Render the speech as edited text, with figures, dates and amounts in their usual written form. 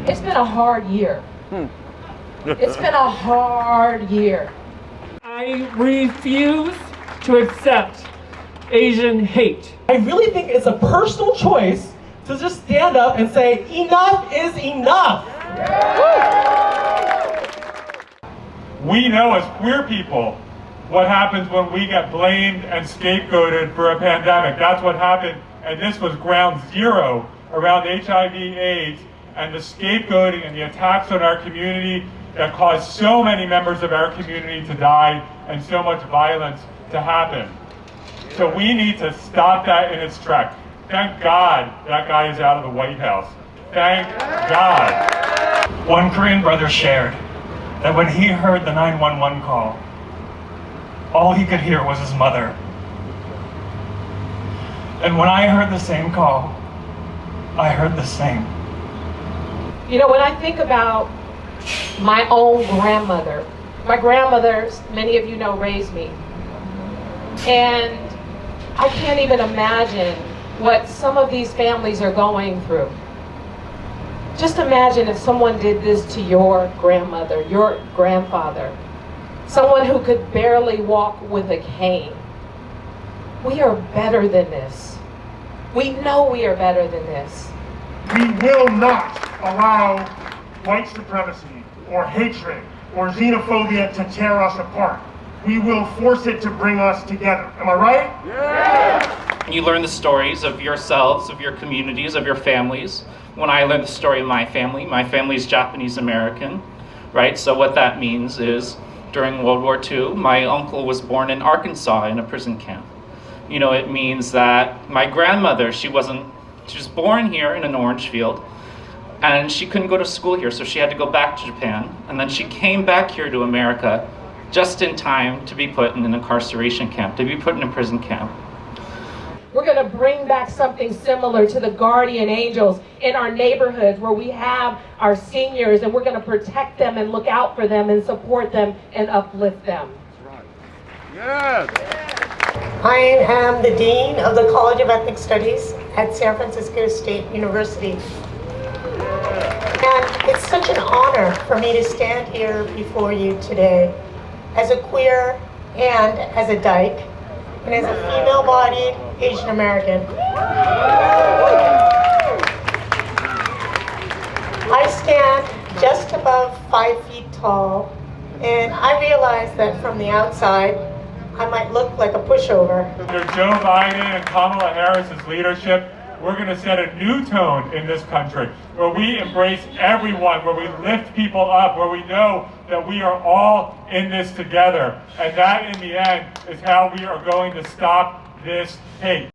It's been a hard year. It's been a hard year. I refuse to accept Asian hate. I really think it's a personal choice to just stand up and say, enough is enough. We know as queer people what happens when we get blamed and scapegoated for a pandemic. That's what happened, and this was ground zero around HIV/AIDS and the scapegoating and the attacks on our community that caused so many members of our community to die and so much violence to happen. So we need to stop that in its track. Thank God that guy is out of the White House. Thank God. One Korean brother shared that when he heard the 911 call, all he could hear was his mother. And when I heard the same call, I heard the same. You know, when I think about my own grandmother, my grandmother, many of you know, raised me. And I can't even imagine what some of these families are going through. Just imagine if someone did this to your grandmother, your grandfather, someone who could barely walk with a cane. We are better than this. We know we are better than this. We will not allow white supremacy or hatred or xenophobia to tear us apart. We will force it to bring us together. Am I right? Yeah! You learn the stories of yourselves, of your communities, of your families. When I learned the story of my family is Japanese American, right? So what that means is during World War II, my uncle was born in Arkansas in a prison camp. You know, it means that my grandmother, she was born here in an orange field, and she couldn't go to school here, so she had to go back to Japan. And then she came back here to America just in time to be put in an incarceration camp, to be put in a prison camp. We're going to bring back something similar to the guardian angels in our neighborhoods where we have our seniors, and we're going to protect them and look out for them and support them and uplift them. Yes. I am the Dean of the College of Ethnic Studies at San Francisco State University. And it's such an honor for me to stand here before you today as a queer and as a dyke and as a female-bodied Asian American. I stand just above 5 feet tall, and I realize that from the outside, I might look like a pushover. Under Joe Biden and Kamala Harris's leadership, we're going to set a new tone in this country where we embrace everyone, where we lift people up, where we know that we are all in this together. And that, in the end, is how we are going to stop this hate.